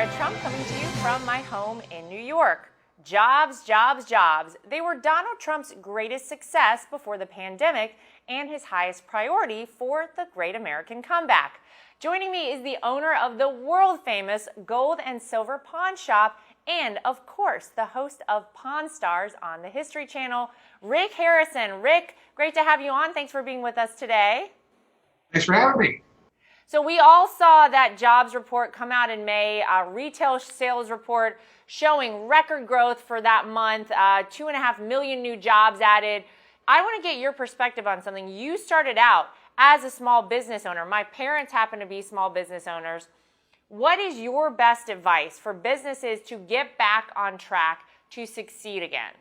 Laura Trump coming to you from my home in New York. Jobs, jobs, jobs. They were Donald Trump's greatest success before the pandemic and his highest priority for the Great American Comeback. Joining me is the owner of the world-famous Gold and Silver Pawn Shop and, of course, the host of Pawn Stars on the History Channel, Rick Harrison. Rick, great to have you on. Thanks for being with us today. Thanks for having me. So we all saw that jobs report come out in May, a retail sales report showing record growth for that month, 2.5 million new jobs added. I want to get your perspective on something. You started out as a small business owner. My parents happen to be small business owners. What is your best advice for businesses to get back on track to succeed again?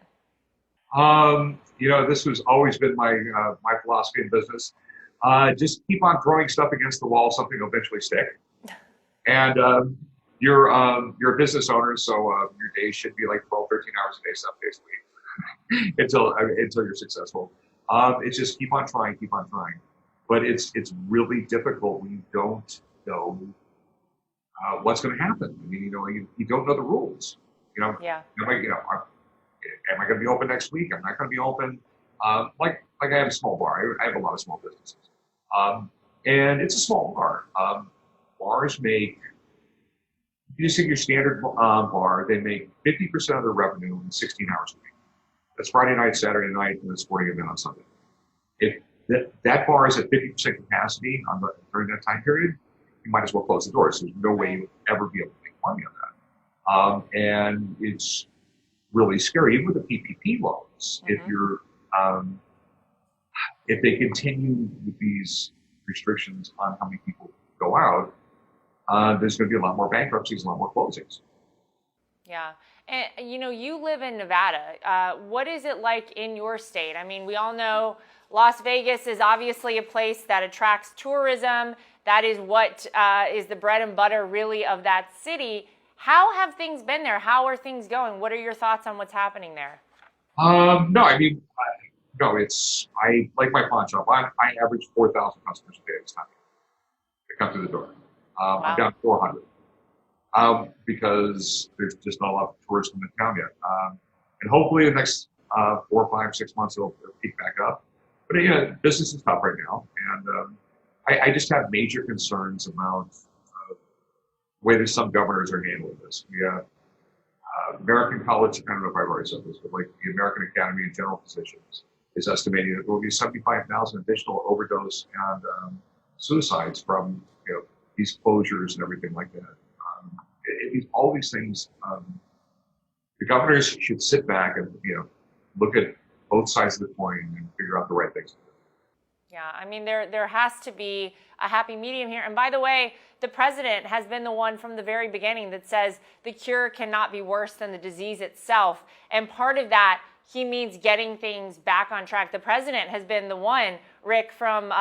This has always been my philosophy in business. Just keep on throwing stuff against the wall, something will eventually stick. And you're a business owner, so your day should be like 12, 13 hours a day, 7 days a week, until you're successful. It's just keep on trying. But it's really difficult when you don't know what's going to happen. I mean, you don't know the rules. Yeah. Am I going to be open next week? I'm not going to be open. Like I have a small bar. I have a lot of small businesses. And it's a small bar. Bars make, if you just take your standard bar, they make 50% of their revenue in 16 hours a week. That's Friday night, Saturday night, and a sporting event on Sunday. If that bar is at 50% capacity during that time period, you might as well close the doors. There's no way you'll ever be able to make money on that. And it's really scary, even with the PPP loans. Mm-hmm. If they continue with these restrictions on how many people go out, there's going to be a lot more bankruptcies, a lot more closings. Yeah. And, you live in Nevada. What is it like in your state? I mean, we all know Las Vegas is obviously a place that attracts tourism. That is what is the bread and butter, really, of that city. How have things been there? How are things going? What are your thoughts on what's happening there? I like my pawn shop. I average 4,000 customers a day this time. They come through the door. Wow. I'm down to 400 because there's just not a lot of tourists in the town yet. And hopefully the next 4, 5, 6 months it'll peak back up. But business is tough right now, and I just have major concerns about the way that some governors are handling this. We have American College, I don't know if I've already said this, but like the American Academy of General Physicians is estimating that there will be 75,000 additional overdose and suicides from these closures and everything like that. All these things, the governors should sit back and look at both sides of the coin and figure out the right things to do. Yeah, I mean, there has to be a happy medium here. And by the way, the president has been the one from the very beginning that says the cure cannot be worse than the disease itself. And part of that, he means getting things back on track. The president has been the one, Rick, from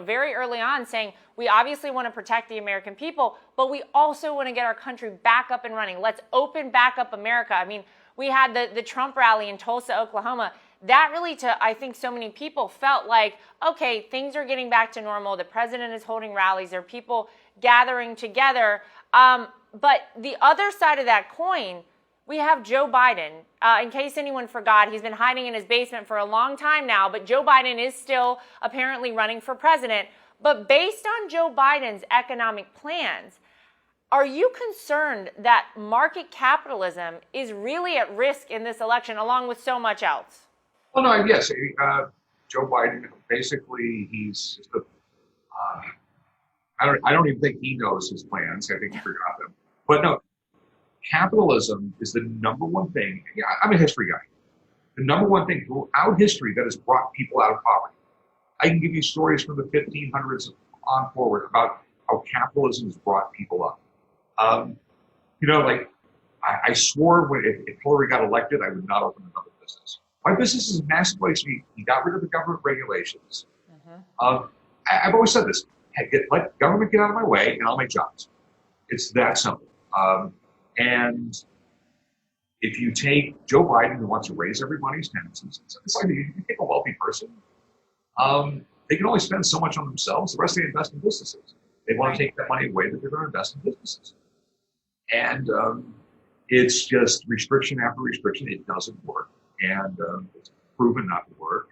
very early on saying we obviously want to protect the American people, but we also want to get our country back up and running. Let's open back up America. I mean, we had the Trump rally in Tulsa, Oklahoma. That really, I think so many people felt like, okay, things are getting back to normal. The president is holding rallies. There are people gathering together. But the other side of that coin, we have Joe Biden. In case anyone forgot, he's been hiding in his basement for a long time now, but Joe Biden is still apparently running for president. But based on Joe Biden's economic plans, are you concerned that market capitalism is really at risk in this election, along with so much else? Well, no, yes. Joe Biden, basically, he's just I don't even think he knows his plans. I think he forgot them. But no, capitalism is the number one thing. Yeah, I'm a history guy. The number one thing throughout history that has brought people out of poverty. I can give you stories from the 1500s on forward about how capitalism has brought people up. I swore if Hillary got elected, I would not open another business. My business is a massive place. We got rid of the government regulations. Mm-hmm. I've always said this: let government get out of my way, and I'll make jobs. It's that simple. And if you take Joe Biden, who wants to raise everybody's taxes, it's like you take a wealthy person. They can only spend so much on themselves. The rest they invest in businesses. They want to take that money away that they're going to invest in businesses. And it's just restriction after restriction. It doesn't work. And it's proven not to work.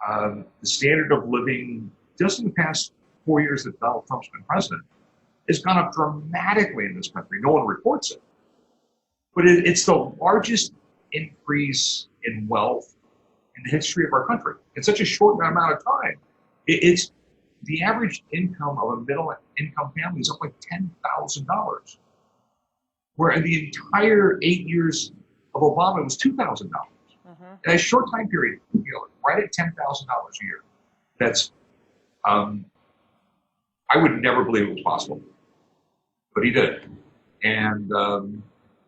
And the standard of living, just in the past 4 years that Donald Trump's been president, has gone up dramatically in this country. No one reports it. But it's the largest increase in wealth in the history of our country in such a short amount of time. It's the average income of a middle income family is up like $10,000, where in the entire 8 years of Obama it was $2,000. In a short time period, right at $10,000 a year. That's I would never believe it was possible, but he did, and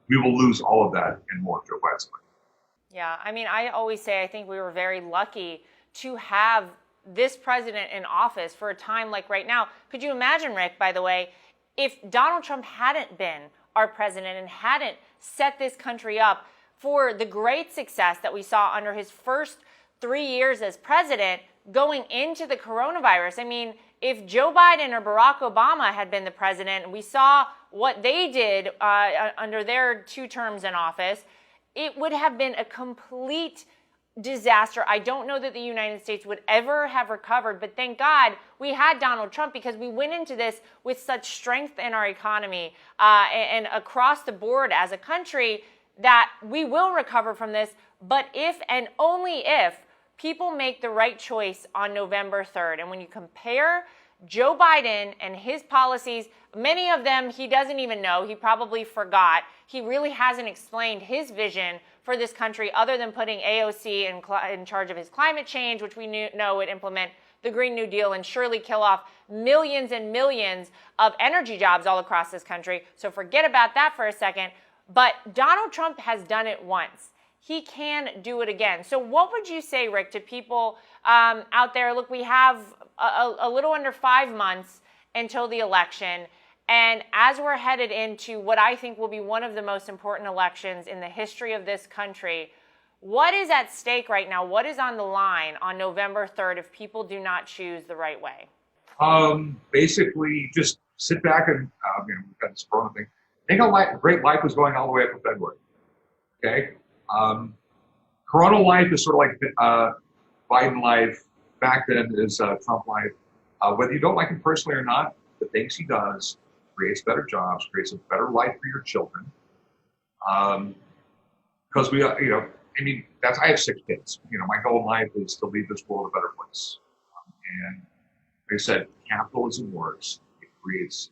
we will lose all of that and more, Joe Biden. Yeah, I mean, I always say I think we were very lucky to have this president in office for a time like right now. Could you imagine, Rick, by the way, if Donald Trump hadn't been our president and hadn't set this country up for the great success that we saw under his first 3 years as president going into the coronavirus? I mean, if Joe Biden or Barack Obama had been the president and we saw what they did under their 2 terms in office, it would have been a complete disaster. I don't know that the United States would ever have recovered, but thank God we had Donald Trump because we went into this with such strength in our economy and across the board as a country that we will recover from this. But if and only if people make the right choice on November 3rd. And when you compare Joe Biden and his policies, many of them he doesn't even know. He probably forgot. He really hasn't explained his vision for this country other than putting AOC in charge of his climate change, which we know would implement the Green New Deal and surely kill off millions and millions of energy jobs all across this country. So forget about that for a second. But Donald Trump has done it once. He can do it again. So what would you say, Rick, to people out there? Look, we have a little under 5 months until the election. And as we're headed into what I think will be one of the most important elections in the history of this country, what is at stake right now? What is on the line on November 3rd if people do not choose the right way? Basically, just sit back and we've got this corona thing. Think how great life was going all the way up to February. Okay? Corona life is sort of like Biden life. Back then is Trump life. Whether you don't like him personally or not, the things he does creates better jobs, creates a better life for your children. Because I have 6 kids. My goal in life is to leave this world a better place. And like I said, capitalism works. It creates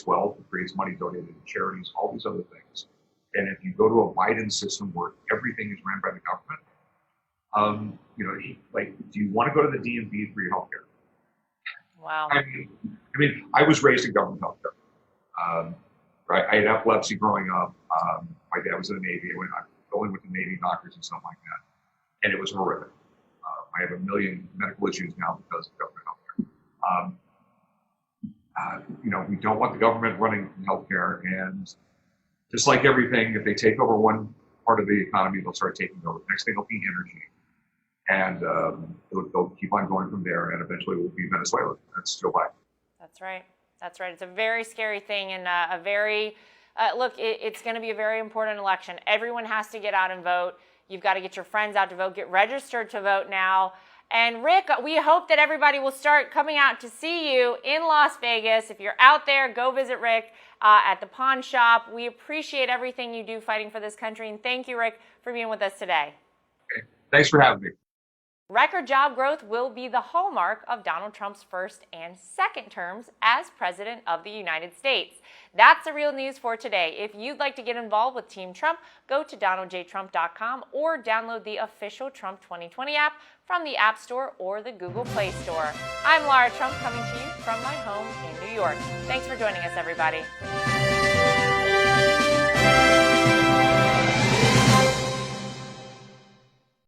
wealth, it creates money donated to charities, all these other things. And if you go to a Biden system where everything is ran by the government, do you want to go to the DMV for your healthcare? Wow. I was raised in government healthcare. Right? I had epilepsy growing up. My dad was in the Navy. I only went to Navy doctors and stuff like that, and it was horrific. I have a million medical issues now because of government healthcare. We don't want the government running healthcare, and just like everything, if they take over one part of the economy, they'll start taking over. The next thing will be energy. And they'll keep on going from there, and eventually it will be Venezuela. That's Joe Biden. That's right. That's right. It's a very scary thing, and a very, it's going to be a very important election. Everyone has to get out and vote. You've got to get your friends out to vote, get registered to vote now. And Rick, we hope that everybody will start coming out to see you in Las Vegas. If you're out there, go visit Rick at the pawn shop. We appreciate everything you do fighting for this country, and thank you, Rick, for being with us today. Okay. Thanks for having me. Record job growth will be the hallmark of Donald Trump's first and second terms as President of the United States. That's the real news for today. If you'd like to get involved with Team Trump, go to donaldjtrump.com or download the official Trump 2020 app from the App Store or the Google Play Store. I'm Laura Trump, coming to you from my home in New York. Thanks for joining us, everybody.